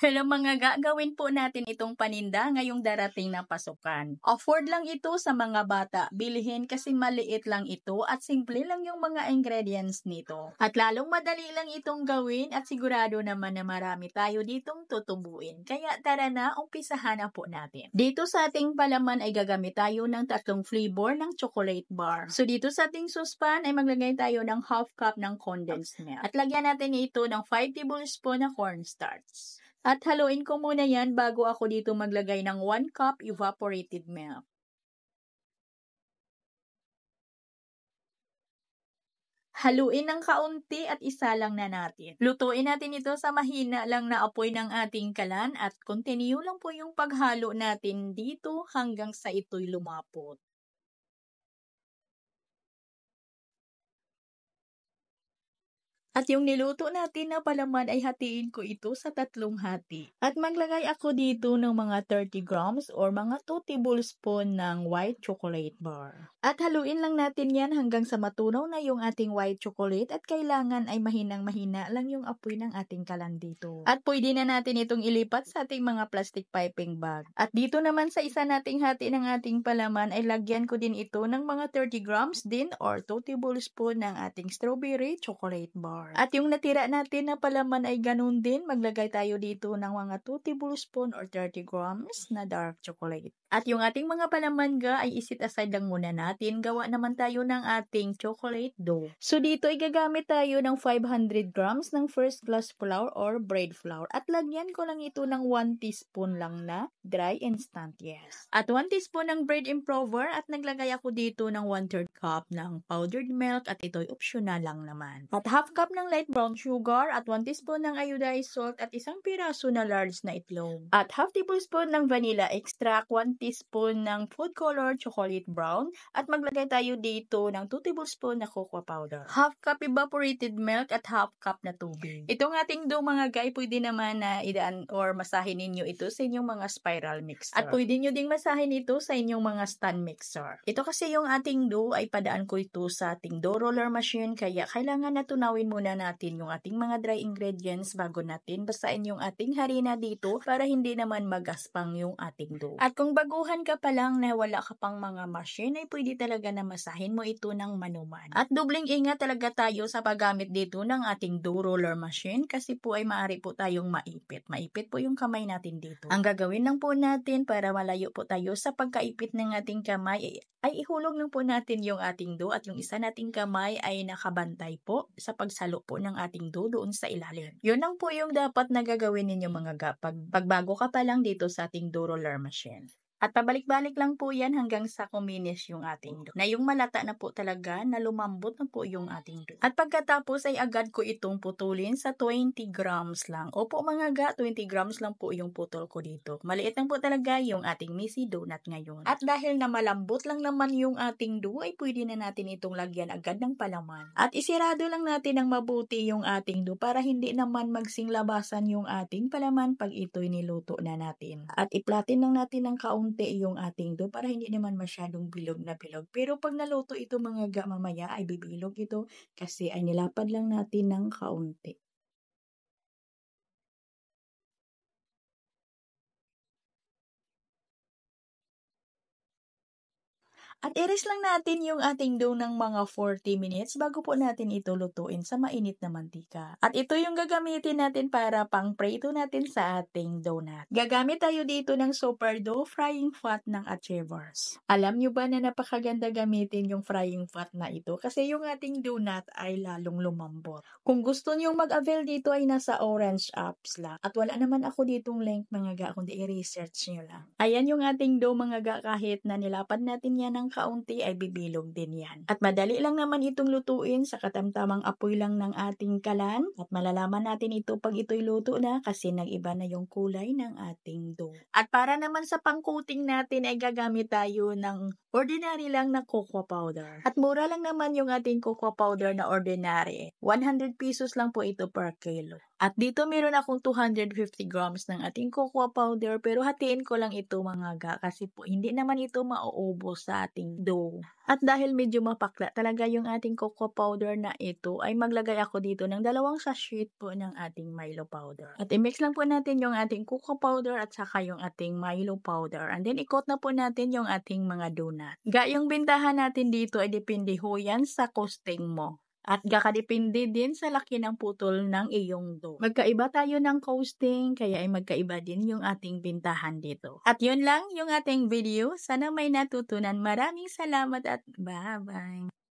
Hello mga gagawin po natin itong paninda ngayong darating na pasukan. Afford lang ito sa mga bata, bilhin kasi maliit lang ito at simple lang yung mga ingredients nito. At lalong madali lang itong gawin at sigurado naman na marami tayo ditong tutubuin. Kaya tara na, umpisahan na po natin. Dito sa ating palaman ay gagamit tayo ng 3 flavor ng chocolate bar. So dito sa ating saucepan ay maglagay tayo ng half cup ng condensed milk. At lagyan natin ito ng 5 tablespoon na cornstarch. At haluin ko muna yan bago ako dito maglagay ng 1 cup evaporated milk. Haluin ng kaunti at isa lang na natin. Lutuin natin ito sa mahina lang na apoy ng ating kalan at continue lang po yung paghalo natin dito hanggang sa ito'y lumapot. At yung niluto natin na palaman ay hatiin ko ito sa 3 hati. At maglagay ako dito ng mga 30 grams or mga 2 tablespoon ng white chocolate bar. At haluin lang natin yan hanggang sa matunaw na yung ating white chocolate at kailangan ay mahinang-mahina lang yung apoy ng ating kalan dito. At pwede na natin itong ilipat sa ating mga plastic piping bag. At dito naman sa isa nating hati ng ating palaman ay lagyan ko din ito ng mga 30 grams din or 2 tablespoon ng ating strawberry chocolate bar. At yung natira natin na palaman ay ganun din, maglagay tayo dito ng mga 2 tablespoon or 30 grams na dark chocolate. At yung ating mga palaman ay isit aside lang muna natin, gawa naman tayo ng ating chocolate dough. So dito ay gagamit tayo ng 500 grams ng first class flour or bread flour. At lagyan ko lang ito ng 1 teaspoon lang na dry instant yes. At 1 teaspoon ng bread improver at naglagay ako dito ng 1/3 cup ng powdered milk at ito'y optional lang naman. At half cup ng light brown sugar at 1 teaspoon ng iodized salt at isang piraso na large na itlog. At half tablespoon ng vanilla extract, 1 teaspoon ng food color chocolate brown at maglagay tayo dito ng 2 tablespoon na cocoa powder. Half cup evaporated milk at half cup na tubig. Itong ating dough mga guy, pwede naman na idaan or masahin ninyo ito sa inyong mga spiral mixer. At pwede nyo ding masahin ito sa inyong mga stand mixer. Ito kasi yung ating dough ay padaan ko ito sa ating dough roller machine kaya kailangan na tunawin muna natin yung ating mga dry ingredients bago natin basain yung ating harina dito para hindi naman magaspang yung ating dough. At kung baguhan ka pa lang na wala ka pang mga machine ay pwede talaga na masahin mo ito ng manuman. At dobling ingat talaga tayo sa paggamit dito ng ating dough roller machine kasi po ay maaari po tayong maipit. Maipit po yung kamay natin dito. Ang gagawin lang po natin para malayo po tayo sa pagkaipit ng ating kamay ay ihulog lang po natin yung ating dough at yung isa nating kamay ay nakabantay po sa pagsalo po ng ating dough doon sa ilalim. Yun lang po yung dapat na gagawin ninyo mga pagbago ka pa lang dito sa ating dough roller machine. At pabalik-balik lang po yan hanggang sa kuminis yung ating dough. Na yung malata na po talaga na lumambot na po yung ating dough. At pagkatapos ay agad ko itong putulin sa 20 grams lang. Opo mga 20 grams lang po yung putol ko dito. Maliit lang po talaga yung ating messy donut ngayon. At dahil na malambot lang naman yung ating dough ay pwede na natin itong lagyan agad ng palaman. At isirado lang natin ng mabuti yung ating dough para hindi naman magsinglabasan yung ating palaman pag ito'y niluto na natin. At iplatin lang natin ng kaunti yung ating dough para hindi naman masyadong bilog na bilog. Pero pag naluto ito mga mamaya ay bibilog ito kasi ay nilapad lang natin ng kaunti. At iris lang natin yung ating dough ng mga 40 minutes bago po natin ito lutuin sa mainit na mantika. At ito yung gagamitin natin para pang prito natin sa ating donut. Gagamit tayo dito ng super dough frying fat ng Achievers. Alam nyo ba na napakaganda gamitin yung frying fat na ito kasi yung ating donut ay lalong lumambot. Kung gusto nyo mag-avail dito ay nasa Orange apps lang. At wala naman ako ditong link mga kundi i-research nyo lang. Ayan yung ating dough mga kahit na nilapad natin yan ng kaunti ay bibilog din yan. At madali lang naman itong lutuin sa katamtamang apoy lang ng ating kalan. At malalaman natin ito pag ito'y luto na kasi nag-iba na yung kulay ng ating dough. At para naman sa pang-coating natin ay gagamit tayo ng ordinary lang na cocoa powder. At mura lang naman yung ating cocoa powder na ordinary. 100 pesos lang po ito per kilo. At dito meron akong 250 grams ng ating cocoa powder pero hatiin ko lang ito mga ga kasi po hindi naman ito mauubos sa ating dough. At dahil medyo mapakla talaga yung ating cocoa powder na ito ay maglagay ako dito ng 2 sachet po ng ating Milo powder. At i-mix lang po natin yung ating cocoa powder at saka yung ating Milo powder. And then i-coat na po natin yung ating mga donut. Ga, yung bintahan natin dito ay depende ho yan sa costing mo. At kakadepende din sa laki ng putol ng iyong dough. Magkaiba tayo ng costing, kaya ay magkaiba din yung ating bintahan dito. At yun lang yung ating video. Sana may natutunan. Maraming salamat at bye-bye!